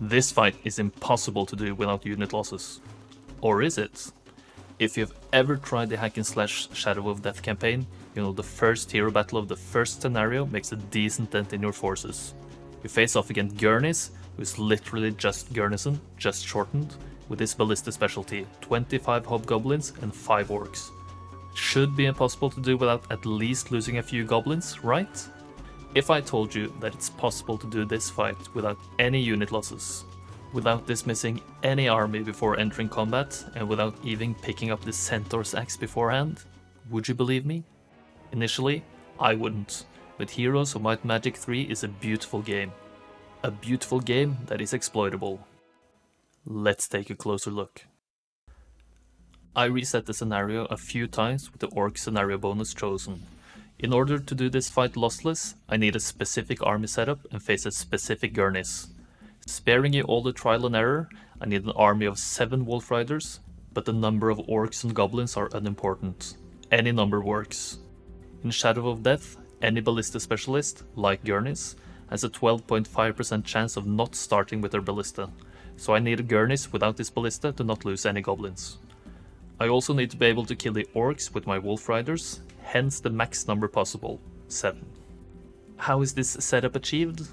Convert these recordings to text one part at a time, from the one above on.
This fight is impossible to do without unit losses. Or is it? If you've ever tried the hack and slash Shadow of Death campaign, you know the first hero battle of the first scenario makes a decent dent in your forces. You face off against Gurnis, who is literally just Gurnison, just shortened, with his ballista specialty, 25 hobgoblins and 5 orcs. Should be impossible to do without at least losing a few goblins, right? If I told you that it's possible to do this fight without any unit losses, without dismissing any army before entering combat, and without even picking up the Centaur's axe beforehand, would you believe me? Initially, I wouldn't, but Heroes of Might and Magic 3 is a beautiful game. A beautiful game that is exploitable. Let's take a closer look. I reset the scenario a few times with the Orc scenario bonus chosen. In order to do this fight lossless, I need a specific army setup and face a specific Gurnis. Sparing you all the trial and error, I need an army of 7 Wolf Riders, but the number of orcs and goblins are unimportant. Any number works. In Shadow of Death, any ballista specialist, like Gurnis, has a 12.5% chance of not starting with their ballista, so I need a Gurnis without this ballista to not lose any goblins. I also need to be able to kill the orcs with my Wolf Riders, hence the max number possible, 7. How is this setup achieved?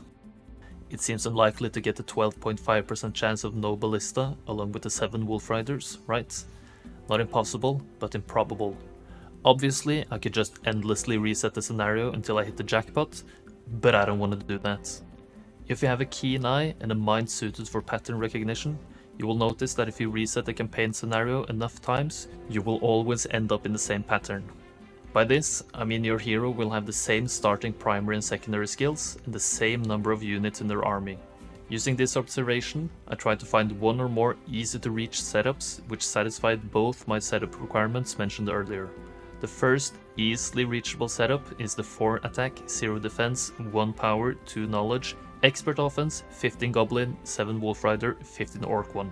It seems unlikely to get a 12.5% chance of no ballista along with the 7 Wolf Riders, right? Not impossible, but improbable. Obviously, I could just endlessly reset the scenario until I hit the jackpot, but I don't want to do that. If you have a keen eye and a mind suited for pattern recognition, you will notice that if you reset the campaign scenario enough times, you will always end up in the same pattern. By this, I mean your hero will have the same starting primary and secondary skills and the same number of units in their army. Using this observation, I tried to find one or more easy to reach setups which satisfied both my setup requirements mentioned earlier. The first easily reachable setup is the 4 attack, 0 defense, 1 power, 2 knowledge, expert offense, 15 goblin, 7 wolf rider, 15 orc 1.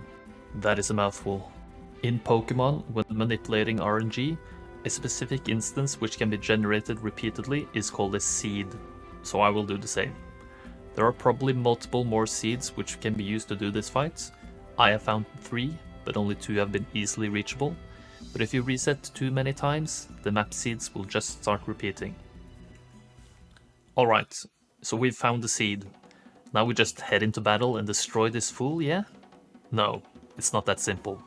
That is a mouthful. In Pokemon, when manipulating RNG, a specific instance which can be generated repeatedly is called a seed, so I will do the same. There are probably multiple more seeds which can be used to do this fight. I have found 3, but only 2 have been easily reachable. But if you reset too many times, the map seeds will just start repeating. Alright, so we've found the seed. Now we just head into battle and destroy this fool, yeah? No, it's not that simple.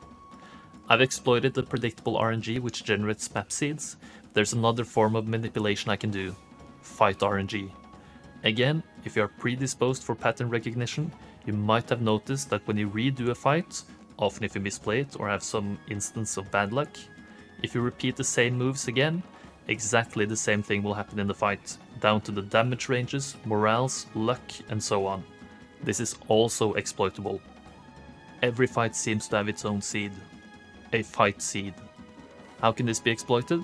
I've exploited the predictable RNG which generates map seeds. There's another form of manipulation I can do. Fight RNG. Again, if you are predisposed for pattern recognition, you might have noticed that when you redo a fight, often if you misplay it or have some instance of bad luck, if you repeat the same moves again, exactly the same thing will happen in the fight, down to the damage ranges, morales, luck, and so on. This is also exploitable. Every fight seems to have its own seed. A fight seed. How can this be exploited?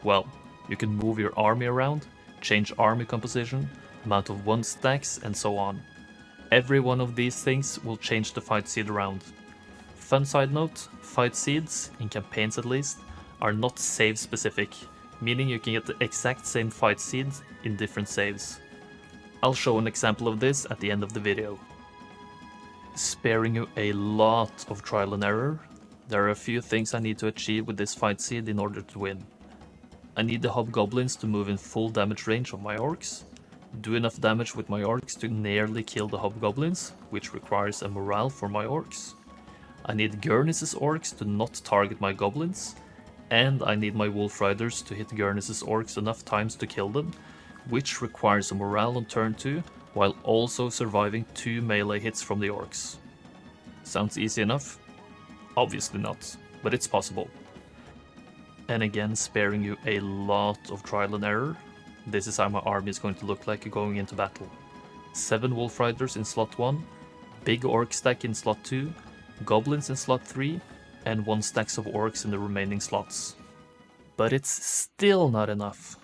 Well, you can move your army around, change army composition, amount of 1 stacks, and so on. Every one of these things will change the fight seed around. Fun side note, fight seeds, in campaigns at least, are not save specific, meaning you can get the exact same fight seeds in different saves. I'll show an example of this at the end of the video. Sparing you a lot of trial and error, there are a few things I need to achieve with this fight seed in order to win. I need the hobgoblins to move in full damage range of my orcs, do enough damage with my orcs to nearly kill the hobgoblins, which requires a morale for my orcs. I need Gurnis' orcs to not target my goblins, and I need my wolf riders to hit Gurnis' orcs enough times to kill them, which requires a morale on turn 2, while also surviving 2 melee hits from the orcs. Sounds easy enough? Obviously not, but it's possible. And again, sparing you a lot of trial and error, this is how my army is going to look like going into battle. 7 wolf riders in slot 1, big orc stack in slot 2, goblins in slot 3, and 1 stacks of orcs in the remaining slots. But it's still not enough.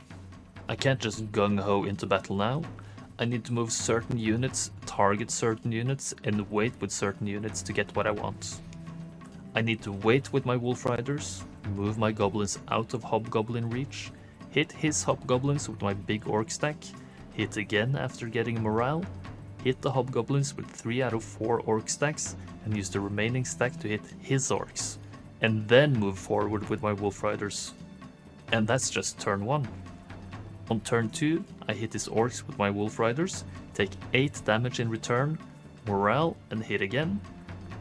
I can't just gung-ho into battle now. I need to move certain units, target certain units, and wait with certain units to get what I want. I need to wait with my wolf riders, move my goblins out of hobgoblin reach, hit his hobgoblins with my big orc stack, hit again after getting morale, hit the hobgoblins with 3 out of 4 orc stacks and use the remaining stack to hit his orcs, and then move forward with my wolf riders. And that's just turn 1. On turn 2, I hit his orcs with my wolf riders, take 8 damage in return, morale and hit again,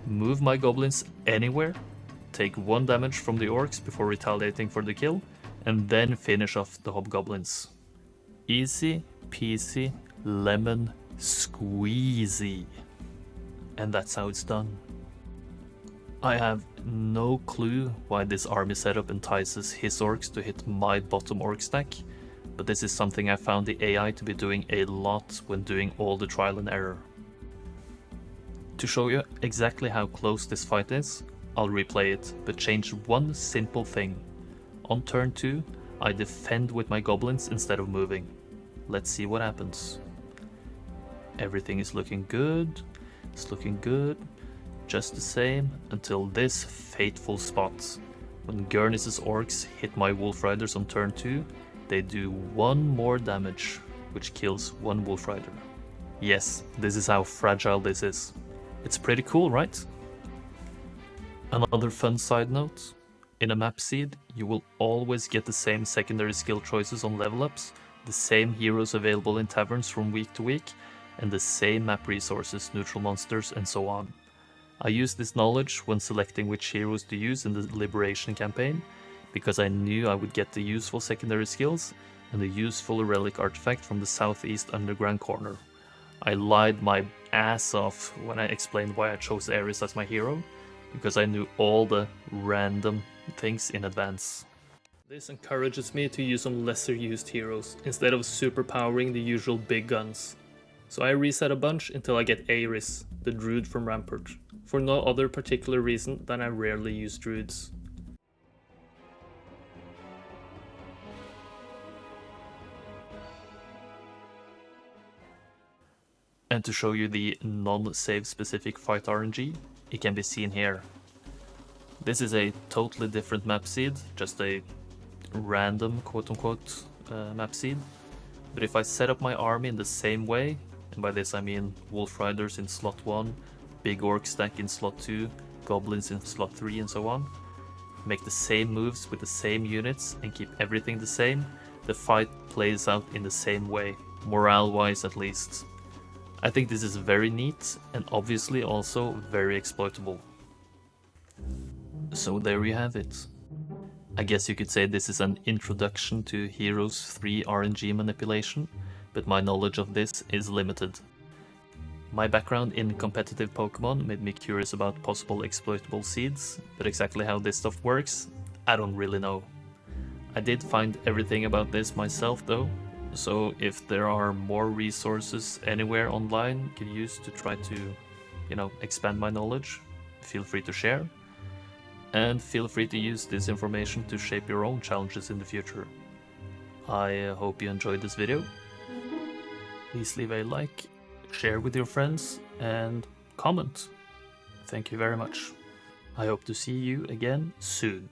move my goblins anywhere, take 1 damage from the orcs before retaliating for the kill, and then finish off the hobgoblins. Easy peasy lemon squeezy. And that's how it's done. I have no clue why this army setup entices his orcs to hit my bottom orc stack, but this is something I found the AI to be doing a lot when doing all the trial and error. To show you exactly how close this fight is, I'll replay it, but change one simple thing. On turn 2, I defend with my goblins instead of moving. Let's see what happens. Everything is looking good, it's looking good, just the same until this fateful spot. When Gurnis' orcs hit my wolf riders on turn 2, they do 1 more damage, which kills 1 wolf rider. Yes, this is how fragile this is. It's pretty cool, right? Another fun side note, in a map seed, you will always get the same secondary skill choices on level ups, the same heroes available in taverns from week to week, and the same map resources, neutral monsters, and so on. I used this knowledge when selecting which heroes to use in the Liberation campaign, because I knew I would get the useful secondary skills and the useful relic artifact from the southeast underground corner. I lied my ass off when I explained why I chose Ares as my hero, because I knew all the random things in advance. This encourages me to use some lesser used heroes, instead of superpowering the usual big guns. So I reset a bunch until I get Ares, the druid from Rampart, for no other particular reason than I rarely use druids. And to show you the non-save specific fight RNG, it can be seen here. This is a totally different map seed, just a random quote-unquote map seed. But if I set up my army in the same way, and by this I mean wolf riders in slot 1, big orc stack in slot 2, goblins in slot 3 and so on, make the same moves with the same units and keep everything the same, the fight plays out in the same way, morale-wise at least. I think this is very neat and obviously also very exploitable. So there you have it. I guess you could say this is an introduction to Heroes 3 RNG manipulation, but my knowledge of this is limited. My background in competitive Pokemon made me curious about possible exploitable seeds, but exactly how this stuff works, I don't really know. I did find everything about this myself though, so if there are more resources anywhere online I can use to try to, expand my knowledge, feel free to share. And feel free to use this information to shape your own challenges in the future. I hope you enjoyed this video. Please leave a like, share with your friends, and comment. Thank you very much. I hope to see you again soon.